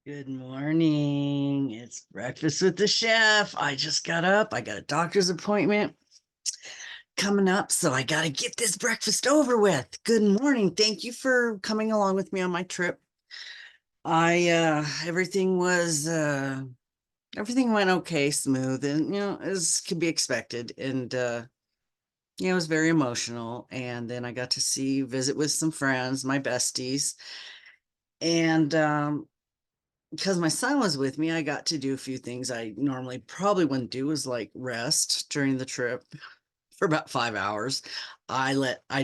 Good morning. It's breakfast with the chef. I just got up. I got a doctor's appointment coming up, so I got to get this breakfast over with. Good morning. Thank you for coming along with me on my trip. I everything went okay, smooth, and as could be expected. And it was very emotional. And then I got to visit with some friends, my besties, and because my son was with me, I got to do a few things I normally probably wouldn't do, is like rest during the trip for about 5 hours. I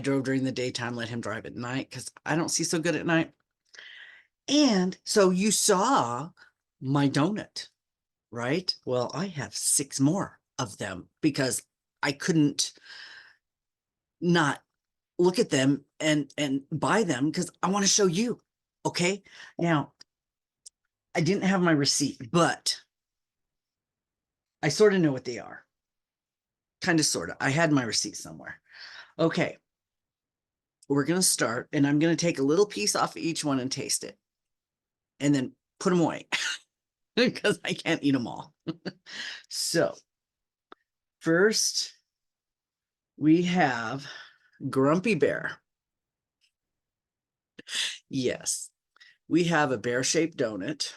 drove during the daytime, let him drive at night because I don't see so good at night. And so you saw my donut, right? Well, I have six more of them because I couldn't not look at them and buy them because I want to show you. Okay. Now, I didn't have my receipt, but I sort of know what they are. Kind of, sort of. I had my receipt somewhere. Okay, we're going to start, and I'm going to take a little piece off of each one and taste it, and then put them away because I can't eat them all. So, first, we have Grumpy Bear. Yes, we have a bear shaped donut,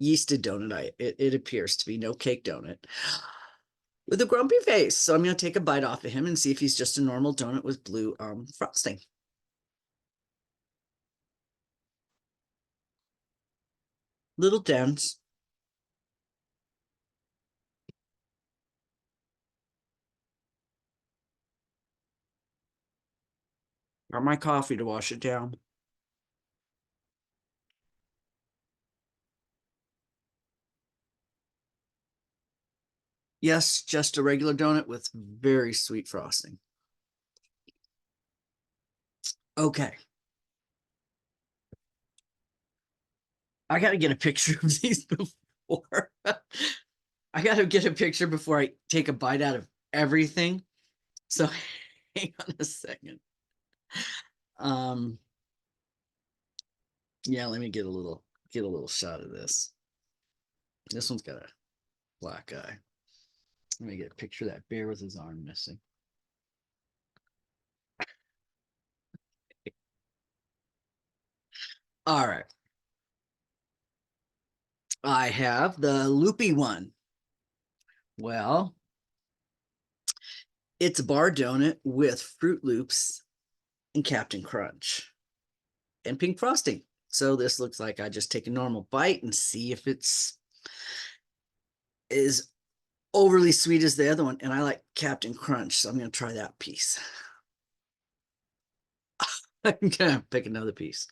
yeasted donut. It appears to be no cake donut with a grumpy face. So, I'm going to take a bite off of him and see if he's just a normal donut with blue frosting. Little dense. Got my coffee to wash it down. Yes, just a regular donut with very sweet frosting. Okay. I got to get a picture of these before. I got to get a picture before I take a bite out of everything. So hang on a second. Um, yeah, let me get a little shot of this. This one's got a black eye. Let me get a picture of that bear with his arm missing. All right. I have the loopy one. Well, it's a bar donut with Fruit Loops and Captain Crunch and pink frosting. So this looks like I just take a normal bite and see if it's as overly sweet as the other one. And I like Captain Crunch, so I'm going to try that piece. I'm going to pick another piece.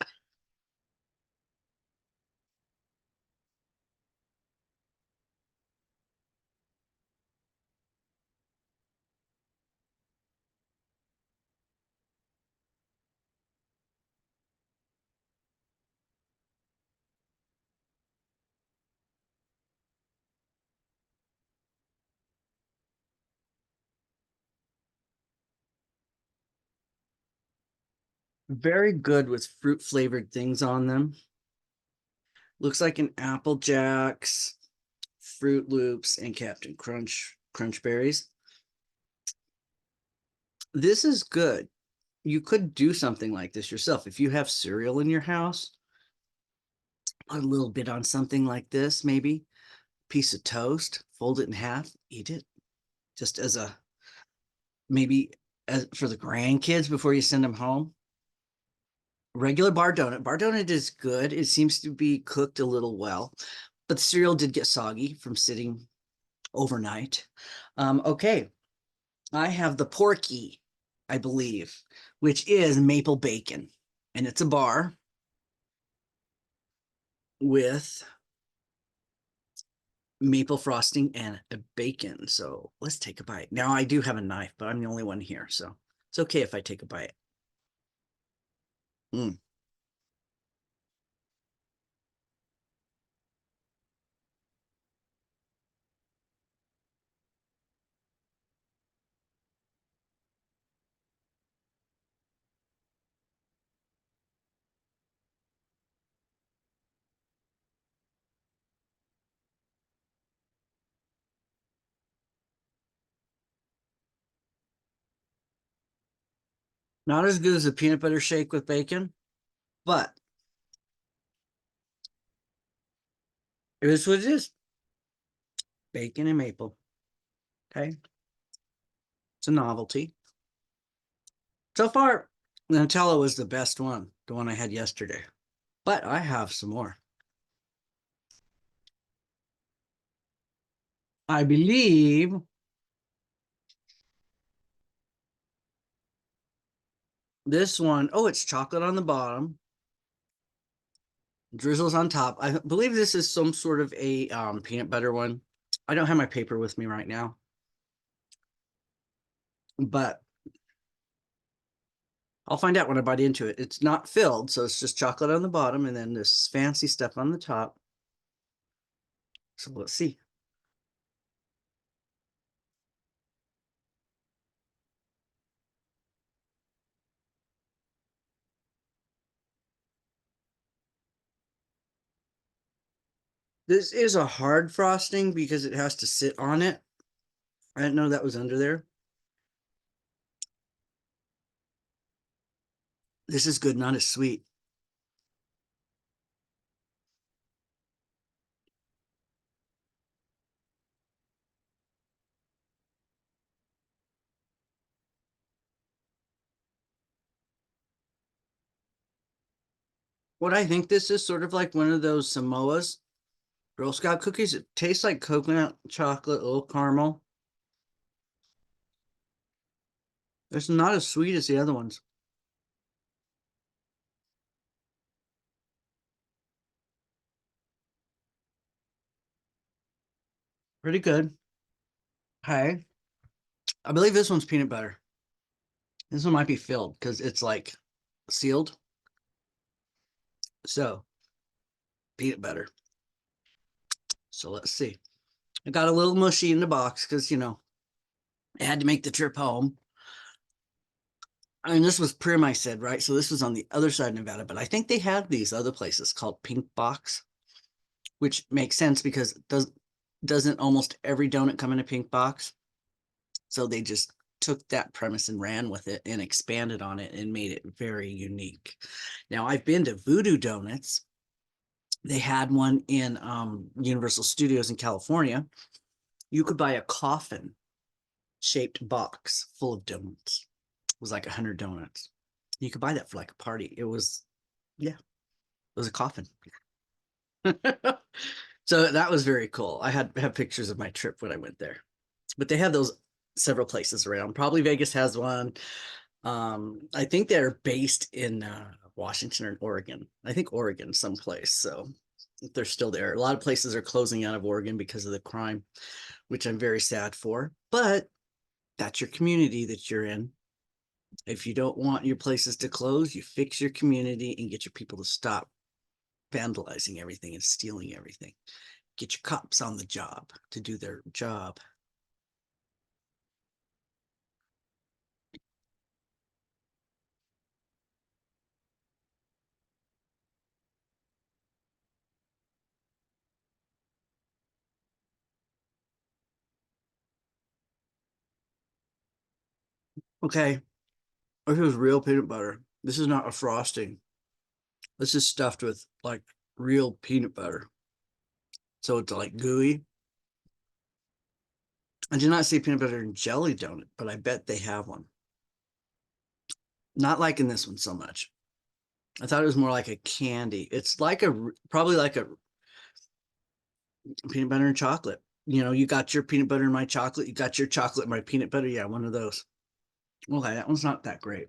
Very good with fruit flavored things on them. Looks like an Apple Jacks, Fruit Loops, and Captain Crunch berries. This is good. You could do something like this yourself. If you have cereal in your house, put a little bit on something like this, maybe piece of toast, fold it in half, eat it just as a maybe as for the grandkids before you send them home. Regular bar donut. Bar donut is good. It seems to be cooked a little well, but the cereal did get soggy from sitting overnight. Okay, I have the Porky, I believe, which is maple bacon, and it's a bar with maple frosting and a bacon. So let's take a bite. Now I do have a knife, but I'm the only one here, so it's okay if I take a bite. Mm. Not as good as a peanut butter shake with bacon, but it is what it is. Bacon and maple. Okay. It's a novelty. So far, the Nutella was the best one, the one I had yesterday. But I have some more. I believe this one, oh, it's chocolate on the bottom, drizzles on top. I believe this is some sort of a peanut butter one. I don't have my paper with me right now, but I'll find out when I bite into it. It's not filled, so it's just chocolate on the bottom and then this fancy stuff on the top. So let's see. This is a hard frosting because it has to sit on it. I didn't know that was under there. This is good, not as sweet. What I think this is sort of like one of those Samoa's Girl Scout cookies. It tastes like coconut chocolate, a little caramel. It's not as sweet as the other ones. Pretty good. Hey, I believe this one's peanut butter. This one might be filled because it's like sealed. So peanut butter. So let's see. I got a little mushy in the box because, I had to make the trip home. I mean, this was Prim, I said, right? So this was on the other side of Nevada, but I think they have these other places called Pink Box, which makes sense because doesn't almost every donut come in a pink box? So they just took that premise and ran with it and expanded on it and made it very unique. Now, I've been to Voodoo Donuts. They had one in Universal Studios in California. You could buy a coffin shaped box full of donuts. It was like 100 donuts. You could buy that for like a party. It was, yeah, it was a coffin. So that was very cool. I have pictures of my trip when I went there. But they have those several places around. Probably Vegas has one. I think they're based in Washington or Oregon. I think Oregon someplace. So they're still there. A lot of places are closing out of Oregon because of the crime, which I'm very sad for. But that's your community that you're in. If you don't want your places to close, you fix your community and get your people to stop vandalizing everything and stealing everything. Get your cops on the job to do their job. Okay, this is real peanut butter. This is not a frosting. This is stuffed with like real peanut butter. So it's like gooey. I did not see peanut butter and jelly donut, but I bet they have one. Not liking this one so much. I thought it was more like a candy. It's like probably like a peanut butter and chocolate. You got your peanut butter and my chocolate. You got your chocolate and my peanut butter. Yeah, one of those. Okay, that one's not that great.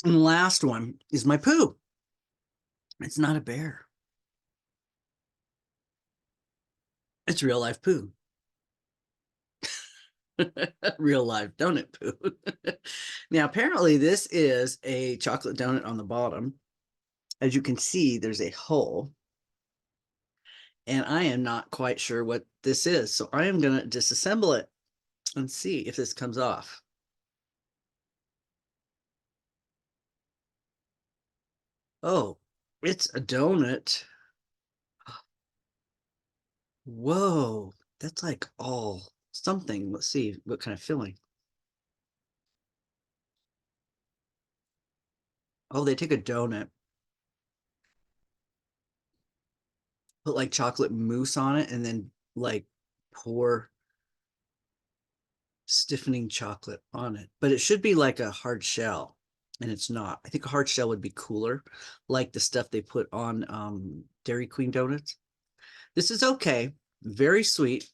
And the last one is my poo. It's not a bear. It's real life poo. Real life donut poo. Now, apparently, this is a chocolate donut on the bottom. As you can see, there's a hole, and I am not quite sure what this is. So I am going to disassemble it and see if this comes off. Oh, it's a donut. Whoa, that's like all something. Let's see what kind of filling. Oh, they take a donut, put like chocolate mousse on it, and then like pour stiffening chocolate on it. But it should be like a hard shell, and it's not. I think a hard shell would be cooler, like the stuff they put on Dairy Queen donuts. This is okay. Very sweet.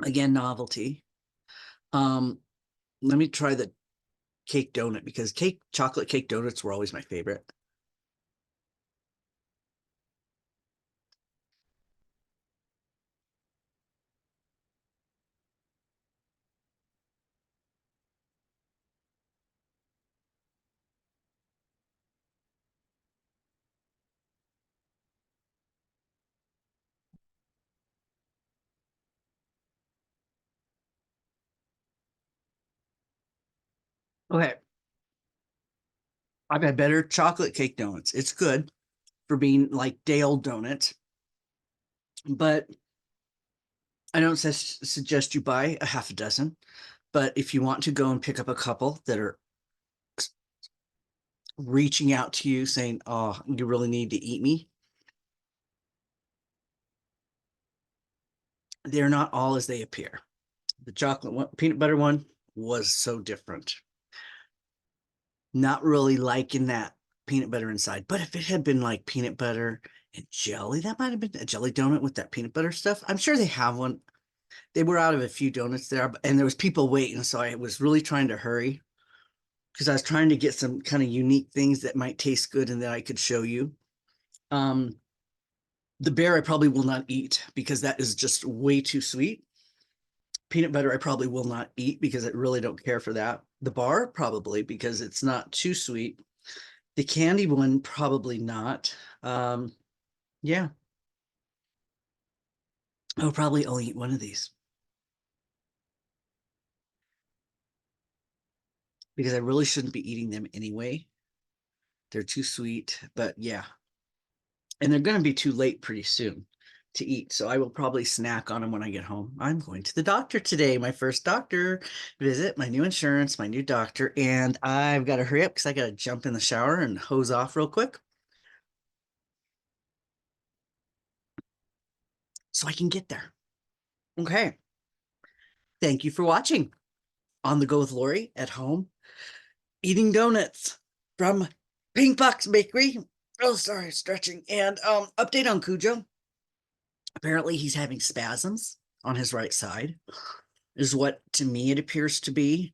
Again, novelty. Um, Let me try the cake donut because chocolate cake donuts were always my favorite. Okay, I've had better chocolate cake donuts. It's good for being like day old donuts, but I don't suggest you buy a half a dozen. But if you want to go and pick up a couple that are reaching out to you saying, "Oh, you really need to eat me," they're not all as they appear. The chocolate one, peanut butter one was so different. Not really liking that peanut butter inside. But if it had been like peanut butter and jelly, that might have been a jelly donut with that peanut butter stuff. I'm sure they have one. They were out of a few donuts there, and there was people waiting, so I was really trying to hurry because I was trying to get some kind of unique things that might taste good and that I could show you. Um, the bear I probably will not eat because that is just way too sweet. Peanut butter I probably will not eat because I really don't care for that. The bar probably because it's not too sweet. The candy one probably not. Yeah, I'll probably only eat one of these because I really shouldn't be eating them anyway. They're too sweet, but yeah, and they're going to be too late pretty soon to eat. So I will probably snack on them when I get home. I'm going to the doctor today, my first doctor visit, my new insurance, my new doctor, and I've got to hurry up because I got to jump in the shower and hose off real quick so I can get there. Okay. Thank you for watching On the Go with Lori at home, eating donuts from Pink Box Bakery. Oh, sorry, stretching. And update on Cujo. Apparently, he's having spasms on his right side, is what to me it appears to be.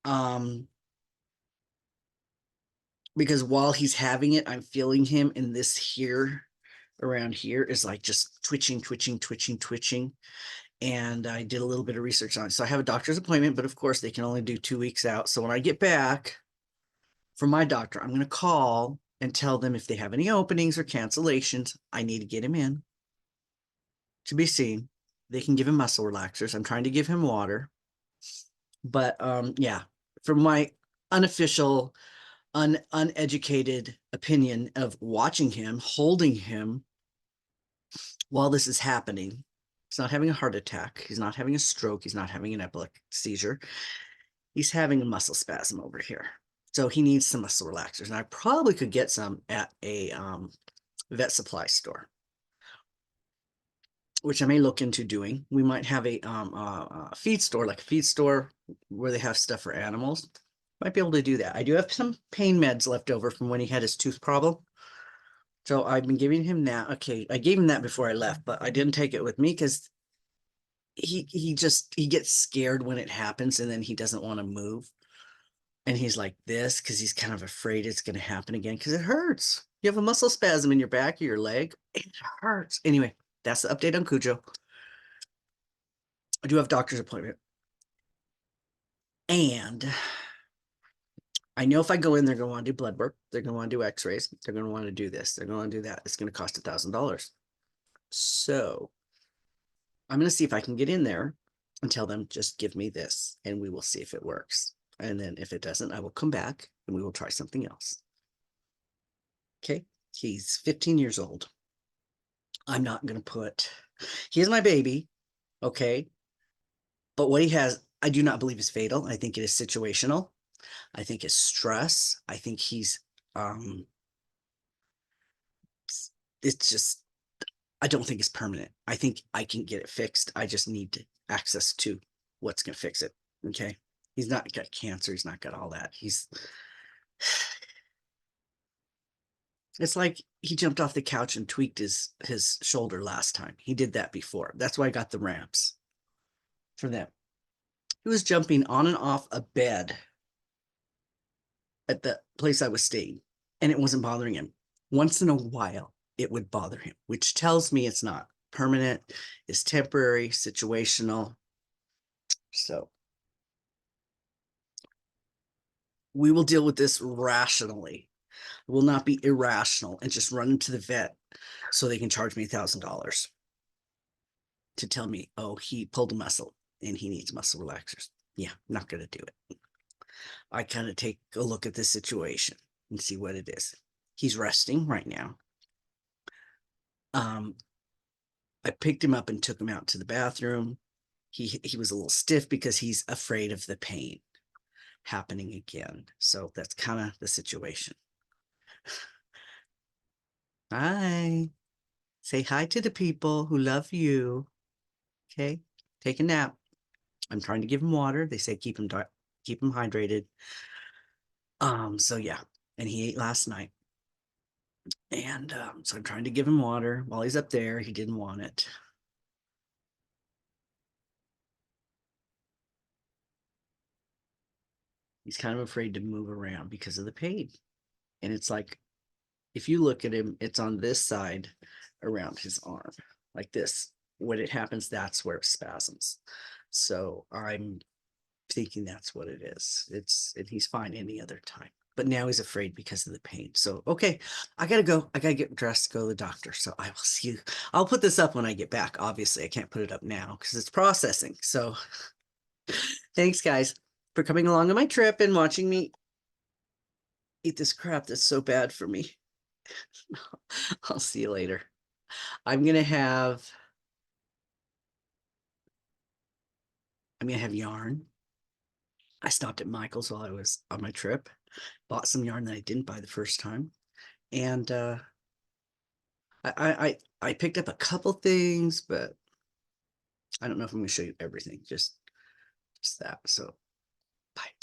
Um, because while he's having it, I'm feeling him in this here around here is like just twitching, twitching, twitching, twitching. And I did a little bit of research on it. So I have a doctor's appointment, but of course they can only do 2 weeks out. So when I get back from my doctor, I'm going to call and tell them if they have any openings or cancellations. I need to get him in to be seen. They can give him muscle relaxers. I'm trying to give him water. But yeah, from my unofficial, uneducated opinion of watching him, holding him while this is happening, he's not having a heart attack. He's not having a stroke. He's not having an epileptic seizure. He's having a muscle spasm over here. So he needs some muscle relaxers. And I probably could get some at a vet supply store, which I may look into doing. We might have a feed store, like a feed store where they have stuff for animals. Might be able to do that. I do have some pain meds left over from when he had his tooth problem. So I've been giving him that. Okay, I gave him that before I left, but I didn't take it with me because he gets scared when it happens and then he doesn't want to move. And he's like this because he's kind of afraid it's going to happen again because it hurts. You have a muscle spasm in your back or your leg. It hurts. Anyway, that's the update on Cujo. I do have a doctor's appointment. And I know if I go in, they're going to want to do blood work. They're going to want to do x-rays. They're going to want to do this. They're going to want to do that. It's going to cost $1,000. So I'm going to see if I can get in there and tell them, just give me this and we will see if it works. And then if it doesn't, I will come back and we will try something else. Okay. He's 15 years old. I'm not going to put, he is my baby. Okay. But what he has, I do not believe is fatal. I think it is situational. I think it's stress. I think he's um it's just I don't think it's permanent. I think I can get it fixed. I just need access to what's going to fix it. Okay. He's not got cancer. He's not got all that. It's like he jumped off the couch and tweaked his shoulder last time. He did that before. That's why I got the ramps for them. He was jumping on and off a bed at the place I was staying, and it wasn't bothering him. Once in a while, it would bother him, which tells me it's not permanent, it's temporary, situational. So we will deal with this rationally. It will not be irrational and just run into the vet so they can charge me $1,000 to tell me, oh, he pulled a muscle and he needs muscle relaxers. Yeah, I'm not going to do it. I kind of take a look at this situation and see what it is. He's resting right now. I picked him up and took him out to the bathroom. He was a little stiff because he's afraid of the pain happening again. So that's kind of the situation. Hi. Say hi to the people who love you. Okay. Take a nap. I'm trying to give him water. They say keep him hydrated. So yeah. And he ate last night. And so I'm trying to give him water while he's up there. He didn't want it. He's kind of afraid to move around because of the pain. And it's like, if you look at him, it's on this side around his arm, like this. When it happens, that's where it spasms. So I'm thinking that's what it is. And he's fine any other time. But now he's afraid because of the pain. So, okay, I gotta go. I gotta get dressed to go to the doctor. So I will see you. I'll put this up when I get back. Obviously, I can't put it up now because it's processing. So thanks, guys, for coming along on my trip and watching me eat this crap that's so bad for me. I'll see you later. I'm gonna have yarn. I stopped at Michael's while I was on my trip, bought some yarn that I didn't buy the first time, and I picked up a couple things, but I don't know if I'm going to show you everything. Just that. So bye.